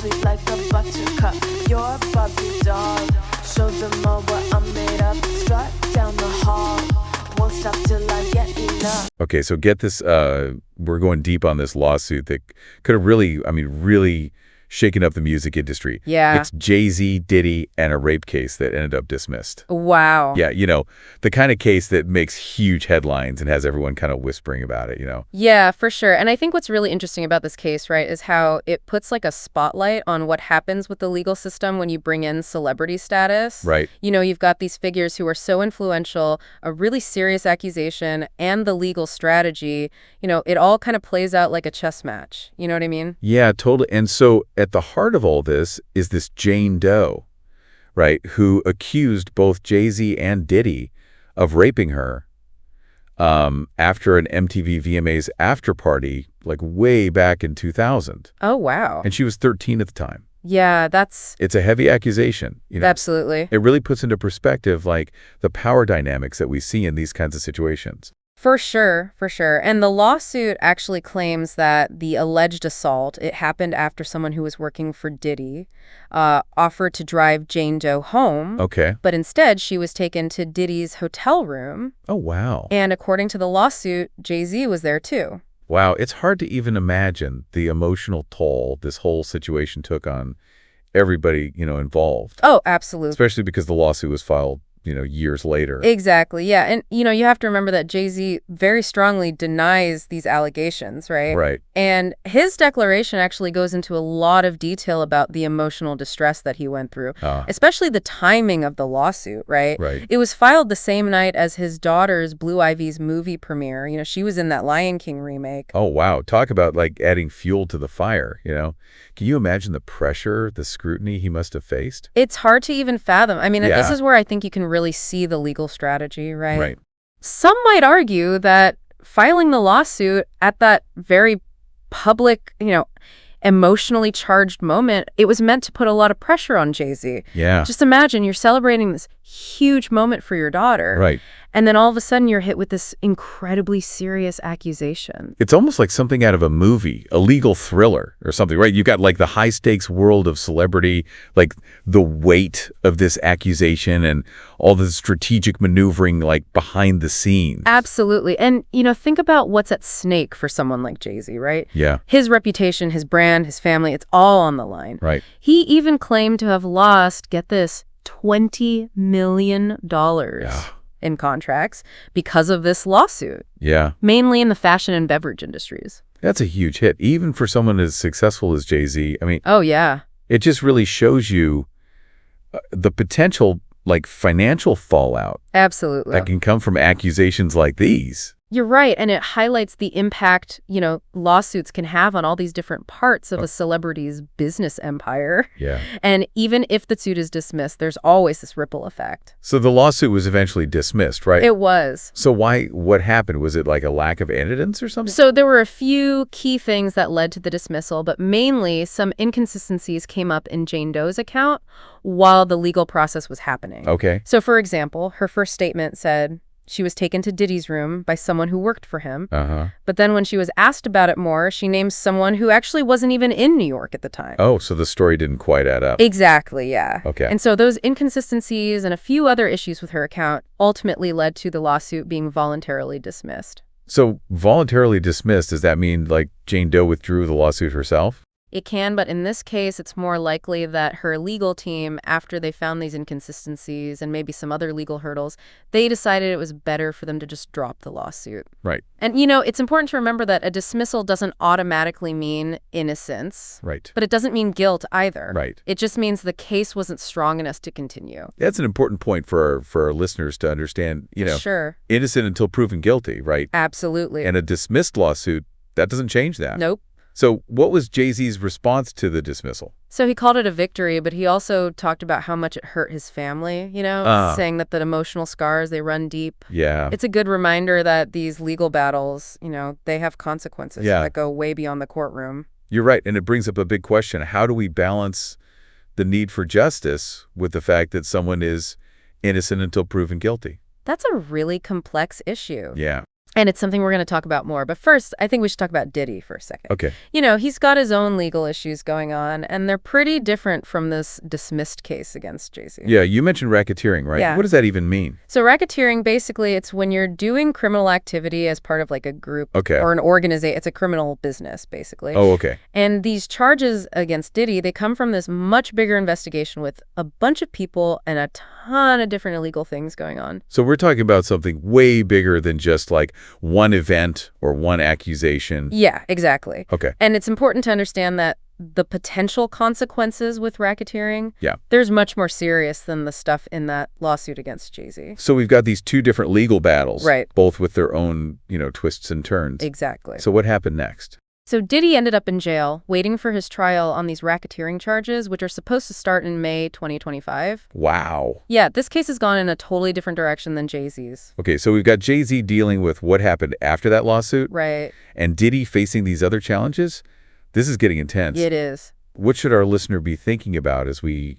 sweet like a buttercup. You're a Barbie doll. Show them all what I'm made of. Strut down the hall. Won't stop till I get enough. Okay, so get this. We're going deep on this lawsuit that could have really, really shaken up the music industry. Yeah. It's Jay-Z, Diddy, and a rape case that ended up dismissed. Wow. Yeah, the kind of case that makes huge headlines and has everyone kind of whispering about it, Yeah, for sure. And I think what's really interesting about this case, right, is how it puts like a spotlight on what happens with the legal system when you bring in celebrity status. Right. You've got these figures who are so influential, a really serious accusation, and the legal strategy. It all kind of plays out like a chess match. You know what I mean? Yeah, totally. And so at the heart of all this is this Jane Doe, right, who accused both Jay-Z and Diddy of raping her after an MTV VMAs after party, like way back in 2000. Oh, wow. And she was 13 at the time. Yeah, It's a heavy accusation. Absolutely. It really puts into perspective, like, the power dynamics that we see in these kinds of situations. For sure, for sure. And the lawsuit actually claims that the alleged assault, it happened after someone who was working for Diddy offered to drive Jane Doe home. Okay. But instead, she was taken to Diddy's hotel room. Oh, wow. And according to the lawsuit, Jay-Z was there too. Wow, it's hard to even imagine the emotional toll this whole situation took on everybody, involved. Oh, absolutely. Especially because the lawsuit was filed, years later. Exactly, yeah. And, you have to remember that Jay-Z very strongly denies these allegations, right? Right. And his declaration actually goes into a lot of detail about the emotional distress that he went through, especially the timing of the lawsuit, right? Right. It was filed the same night as his daughter's Blue Ivy's movie premiere. She was in that Lion King remake. Oh, wow. Talk about, like, adding fuel to the fire, Can you imagine the pressure, the scrutiny he must have faced? It's hard to even fathom. I mean, Yeah. This is where I think you can really see the legal strategy, right? Right. Some might argue that filing the lawsuit at that very public, emotionally charged moment, it was meant to put a lot of pressure on Jay-Z. Yeah. Just imagine you're celebrating this huge moment for your daughter. Right. And then all of a sudden you're hit with this incredibly serious accusation. It's almost like something out of a movie, a legal thriller or something, right? You've got like the high stakes world of celebrity, like the weight of this accusation and all the strategic maneuvering like behind the scenes. Absolutely. And, think about what's at stake for someone like Jay-Z, right? Yeah. His reputation, his brand, his family, it's all on the line. Right. He even claimed to have lost, get this, $20 million. Yeah. In contracts because of this lawsuit. Yeah. Mainly in the fashion and beverage industries. That's a huge hit, even for someone as successful as Jay-Z. I mean, oh, yeah. It just really shows you the potential, like, financial fallout. Absolutely. That can come from accusations like these. You're right. And it highlights the impact, lawsuits can have on all these different parts of a celebrity's business empire. Yeah. And even if the suit is dismissed, there's always this ripple effect. So the lawsuit was eventually dismissed, right? It was. So what happened? Was it like a lack of evidence or something? So there were a few key things that led to the dismissal, but mainly some inconsistencies came up in Jane Doe's account while the legal process was happening. Okay. So, for example, her first statement said she was taken to Diddy's room by someone who worked for him. But then when she was asked about it more, she named someone who actually wasn't even in New York at the time. Oh, so the story didn't quite add up. Exactly, yeah. Okay. And so those inconsistencies and a few other issues with her account ultimately led to the lawsuit being voluntarily dismissed. So voluntarily dismissed, does that mean like Jane Doe withdrew the lawsuit herself? It can, but in this case, it's more likely that her legal team, after they found these inconsistencies and maybe some other legal hurdles, they decided it was better for them to just drop the lawsuit. Right. And, it's important to remember that a dismissal doesn't automatically mean innocence. Right. But it doesn't mean guilt either. Right. It just means the case wasn't strong enough to continue. That's an important point for our listeners to understand, Sure. Innocent until proven guilty, right? Absolutely. And a dismissed lawsuit, that doesn't change that. Nope. So what was Jay-Z's response to the dismissal? So he called it a victory, but he also talked about how much it hurt his family, saying that the emotional scars, they run deep. Yeah. It's a good reminder that these legal battles, they have consequences that go way beyond the courtroom. You're right. And it brings up a big question. How do we balance the need for justice with the fact that someone is innocent until proven guilty? That's a really complex issue. Yeah. And it's something we're going to talk about more. But first, I think we should talk about Diddy for a second. Okay. He's got his own legal issues going on, and they're pretty different from this dismissed case against Jay-Z. Yeah, you mentioned racketeering, right? Yeah. What does that even mean? So racketeering, basically, it's when you're doing criminal activity as part of like a group Okay. or an organization. It's a criminal business, basically. Oh, okay. And these charges against Diddy, they come from this much bigger investigation with a bunch of people and a ton of different illegal things going on. So we're talking about something way bigger than just like one event or one accusation. Yeah, exactly. Okay. And it's important to understand that the potential consequences with racketeering, Yeah. there's much more serious than the stuff in that lawsuit against Jay-Z. So we've got these two different legal battles. Right. Both with their own, twists and turns. Exactly. So what happened next? So Diddy ended up in jail, waiting for his trial on these racketeering charges, which are supposed to start in May 2025. Wow. Yeah, this case has gone in a totally different direction than Jay-Z's. Okay, so we've got Jay-Z dealing with what happened after that lawsuit. Right. And Diddy facing these other challenges. This is getting intense. It is. What should our listener be thinking about as we,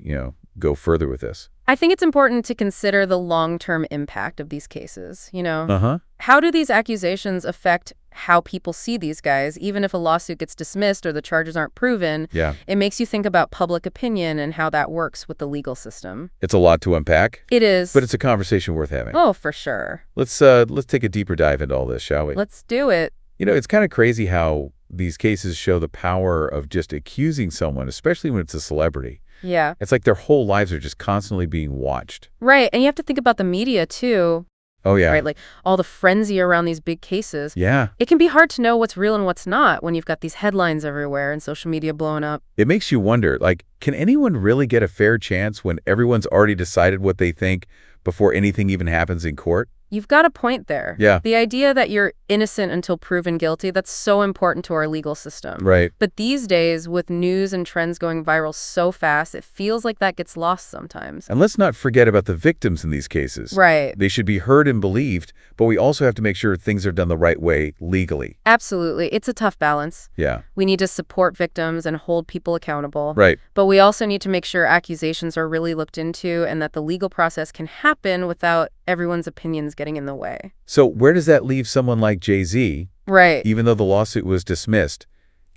go further with this? I think it's important to consider the long-term impact of these cases, Uh-huh. How do these accusations affect how people see these guys? Even if a lawsuit gets dismissed or the charges aren't proven, Yeah. it makes you think about public opinion and how that works with the legal system. It's a lot to unpack, It is. but it's a conversation worth having. Oh, for sure. Let's take a deeper dive into all this, shall we? Let's do it. It's kind of crazy how these cases show the power of just accusing someone, especially when it's a celebrity. Yeah. It's like their whole lives are just constantly being watched. Right. And you have to think about the media, too. Oh, yeah. Right? Like all the frenzy around these big cases. Yeah. It can be hard to know what's real and what's not when you've got these headlines everywhere and social media blowing up. It makes you wonder, can anyone really get a fair chance when everyone's already decided what they think before anything even happens in court? You've got a point there. Yeah. The idea that you're innocent until proven guilty, that's so important to our legal system. Right. But these days, with news and trends going viral so fast, it feels like that gets lost sometimes. And let's not forget about the victims in these cases. Right. They should be heard and believed, but we also have to make sure things are done the right way legally. Absolutely. It's a tough balance. Yeah. We need to support victims and hold people accountable. Right. But we also need to make sure accusations are really looked into and that the legal process can happen without everyone's opinions getting in the way. So where does that leave someone like Jay-Z? Right. Even though the lawsuit was dismissed,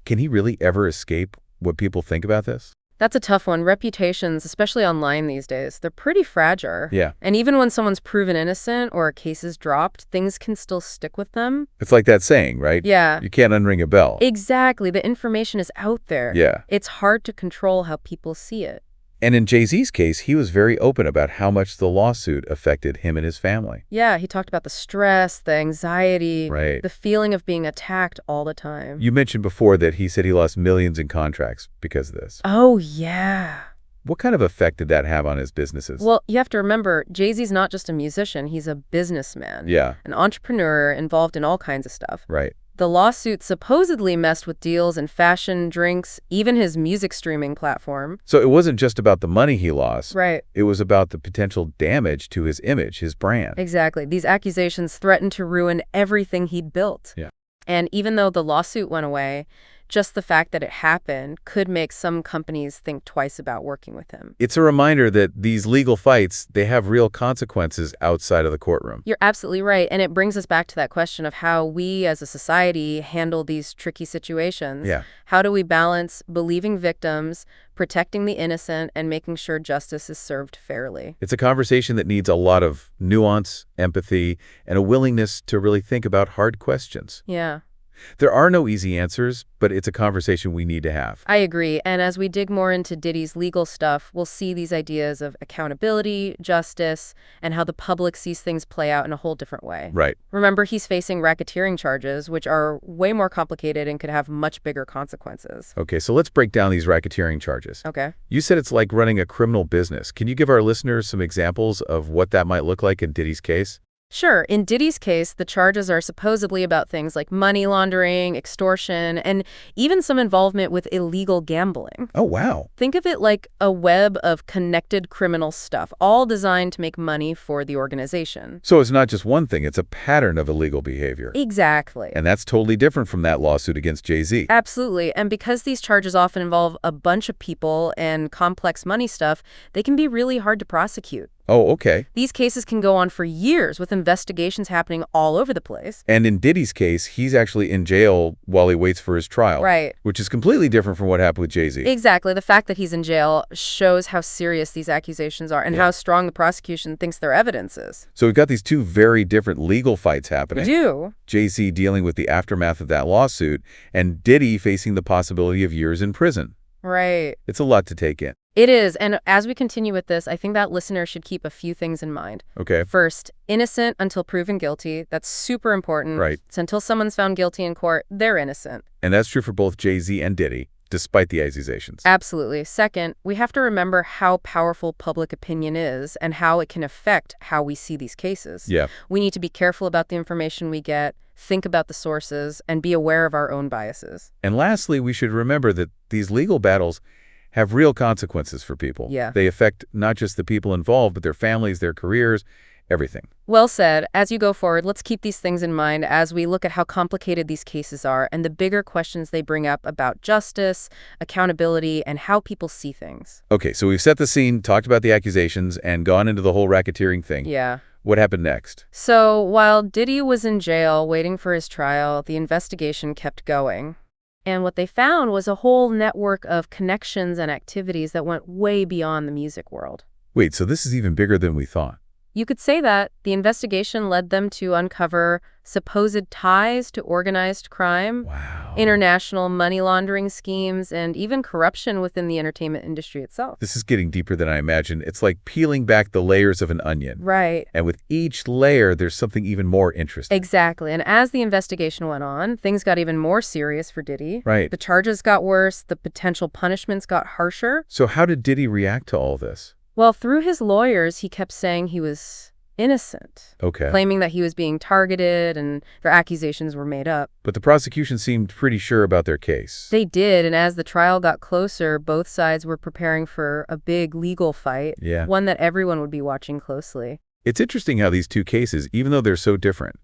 can he really ever escape what people think about this? That's a tough one. Reputations, especially online these days, they're pretty fragile. Yeah. And even when someone's proven innocent or a case is dropped, things can still stick with them. It's like that saying, right? Yeah. You can't unring a bell. Exactly. The information is out there. Yeah. It's hard to control how people see it. And in Jay-Z's case, he was very open about how much the lawsuit affected him and his family. Yeah, he talked about the stress, the anxiety, Right. the feeling of being attacked all the time. You mentioned before that he said he lost millions in contracts because of this. Oh, yeah. What kind of effect did that have on his businesses? Well, you have to remember, Jay-Z's not just a musician, he's a businessman. Yeah. An entrepreneur involved in all kinds of stuff. Right. The lawsuit supposedly messed with deals in fashion, drinks, even his music streaming platform. So it wasn't just about the money he lost. Right. It was about the potential damage to his image, his brand. Exactly. These accusations threatened to ruin everything he'd built. Yeah. And even though the lawsuit went away, just the fact that it happened could make some companies think twice about working with him. It's a reminder that these legal fights, they have real consequences outside of the courtroom. You're absolutely right. And it brings us back to that question of how we as a society handle these tricky situations. Yeah. How do we balance believing victims, protecting the innocent, and making sure justice is served fairly? It's a conversation that needs a lot of nuance, empathy, and a willingness to really think about hard questions. Yeah. There are no easy answers, but it's a conversation we need to have. I agree. And as we dig more into Diddy's legal stuff, we'll see these ideas of accountability, justice, and how the public sees things play out in a whole different way. Right. Remember, he's facing racketeering charges, which are way more complicated and could have much bigger consequences. Okay, so let's break down these racketeering charges. Okay. You said it's like running a criminal business. Can you give our listeners some examples of what that might look like in Diddy's case? Sure. In Diddy's case, the charges are supposedly about things like money laundering, extortion, and even some involvement with illegal gambling. Oh, wow. Think of it like a web of connected criminal stuff, all designed to make money for the organization. So it's not just one thing, it's a pattern of illegal behavior. Exactly. And that's totally different from that lawsuit against Jay-Z. Absolutely. And because these charges often involve a bunch of people and complex money stuff, they can be really hard to prosecute. Oh, okay. These cases can go on for years with investigations happening all over the place. And in Diddy's case, he's actually in jail while he waits for his trial. Right. Which is completely different from what happened with Jay-Z. Exactly. The fact that he's in jail shows how serious these accusations are and how strong the prosecution thinks their evidence is. So we've got these two very different legal fights happening. We do. Jay-Z dealing with the aftermath of that lawsuit, and Diddy facing the possibility of years in prison. Right. It's a lot to take in. It is. And as we continue with this, I think that listeners should keep a few things in mind. Okay. First, innocent until proven guilty. That's super important. Right. So until someone's found guilty in court, they're innocent. And that's true for both Jay-Z and Diddy, despite the accusations. Absolutely. Second, we have to remember how powerful public opinion is and how it can affect how we see these cases. Yeah. We need to be careful about the information we get, think about the sources, and be aware of our own biases. And lastly, we should remember that these legal battles have real consequences for people. Yeah. They affect not just the people involved, but their families, their careers, everything. Well said. As you go forward, let's keep these things in mind as we look at how complicated these cases are and the bigger questions they bring up about justice, accountability, and how people see things. Okay, so we've set the scene, talked about the accusations, and gone into the whole racketeering thing. Yeah. What happened next? So while Diddy was in jail waiting for his trial, the investigation kept going. And what they found was a whole network of connections and activities that went way beyond the music world. Wait, so this is even bigger than we thought. You could say that the investigation led them to uncover supposed ties to organized crime, Wow. international money laundering schemes, and even corruption within the entertainment industry itself. This is getting deeper than I imagined. It's like peeling back the layers of an onion. Right. And with each layer, there's something even more interesting. Exactly. And as the investigation went on, things got even more serious for Diddy. Right. The charges got worse, the potential punishments got harsher. So how did Diddy react to all this? Well, through his lawyers, he kept saying he was innocent, Okay. claiming that he was being targeted and their accusations were made up. But the prosecution seemed pretty sure about their case. They did, and as the trial got closer, both sides were preparing for a big legal fight, Yeah. one that everyone would be watching closely. It's interesting how these two cases, even though they're so different,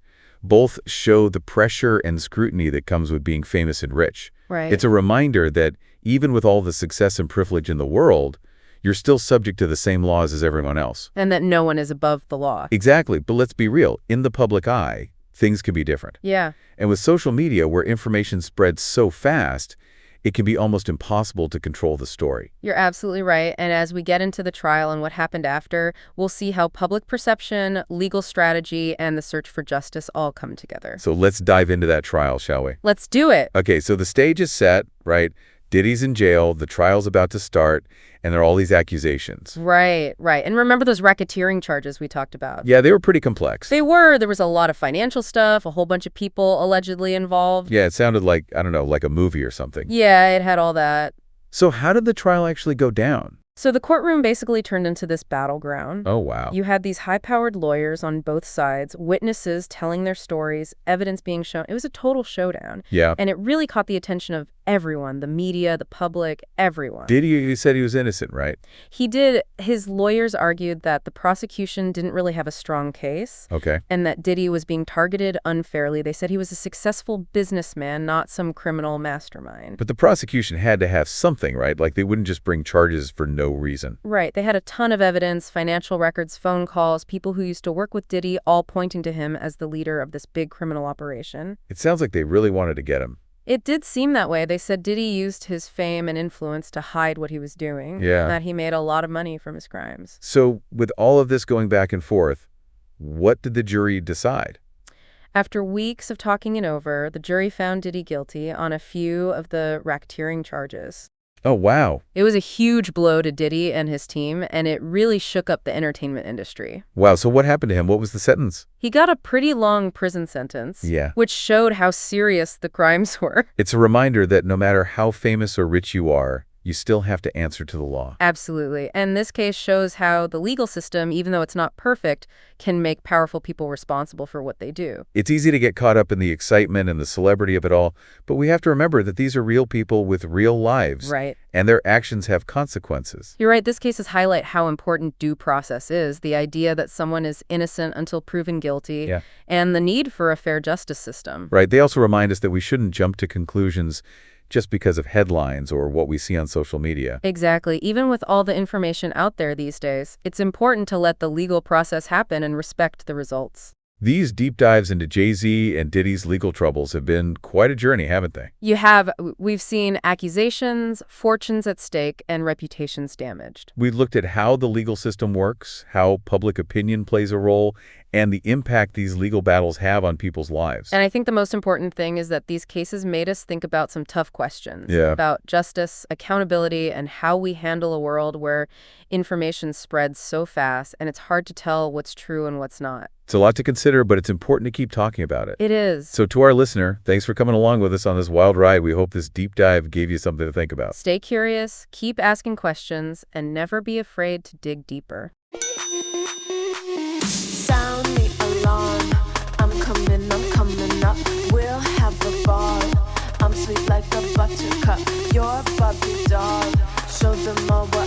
both show the pressure and scrutiny that comes with being famous and rich. Right. It's a reminder that even with all the success and privilege in the world, you're still subject to the same laws as everyone else. And that no one is above the law. Exactly, but let's be real. In the public eye, things can be different. Yeah. And with social media, where information spreads so fast, it can be almost impossible to control the story. You're absolutely right. And as we get into the trial and what happened after, we'll see how public perception, legal strategy, and the search for justice all come together. So let's dive into that trial, shall we? Let's do it. Okay, so the stage is set, right? Diddy's in jail, the trial's about to start, and there are all these accusations. Right. And remember those racketeering charges we talked about? Yeah, they were pretty complex. They were. There was a lot of financial stuff, a whole bunch of people allegedly involved. Yeah, it sounded like, I don't know, like a movie or something. Yeah, it had all that. So how did the trial actually go down? So the courtroom basically turned into this battleground. Oh, wow. You had these high-powered lawyers on both sides, witnesses telling their stories, evidence being shown. It was a total showdown. Yeah. And it really caught the attention of everyone, the media, the public, everyone. Diddy, you said he was innocent, right? He did. His lawyers argued that the prosecution didn't really have a strong case Okay. and that Diddy was being targeted unfairly. They said he was a successful businessman, not some criminal mastermind. But the prosecution had to have something, right? Like they wouldn't just bring charges for no reason. Right. They had a ton of evidence, financial records, phone calls, people who used to work with Diddy, all pointing to him as the leader of this big criminal operation. It sounds like they really wanted to get him. It did seem that way. They said Diddy used his fame and influence to hide what he was doing. Yeah. That he made a lot of money from his crimes. So with all of this going back and forth, what did the jury decide? After weeks of talking it over, the jury found Diddy guilty on a few of the racketeering charges. Oh, wow. It was a huge blow to Diddy and his team, and it really shook up the entertainment industry. Wow, so what happened to him? What was the sentence? He got a pretty long prison sentence, Yeah. which showed how serious the crimes were. It's a reminder that no matter how famous or rich you are, you still have to answer to the law. Absolutely. And this case shows how the legal system, even though it's not perfect, can make powerful people responsible for what they do. It's easy to get caught up in the excitement and the celebrity of it all, but we have to remember that these are real people with real lives. Right. And their actions have consequences. You're right. This cases highlight how important due process is, the idea that someone is innocent until proven guilty, Yeah. and the need for a fair justice system. Right. They also remind us that we shouldn't jump to conclusions just because of headlines or what we see on social media. Exactly. Even with all the information out there these days, it's important to let the legal process happen and respect the results. These deep dives into Jay-Z and Diddy's legal troubles have been quite a journey, haven't they? We've seen accusations, fortunes at stake, and reputations damaged. We've looked at how the legal system works, how public opinion plays a role, and the impact these legal battles have on people's lives. And I think the most important thing is that these cases made us think about some tough questions about justice, accountability, and how we handle a world where information spreads so fast and it's hard to tell what's true and what's not. It's a lot to consider, but it's important to keep talking about it. It is. So to our listener, thanks for coming along with us on this wild ride. We hope this deep dive gave you something to think about. Stay curious, keep asking questions, and never be afraid to dig deeper. Sound the alarm. I'm coming up. We'll have a ball. I'm sweet like a buttercup. You're a Barbie doll. Show them all what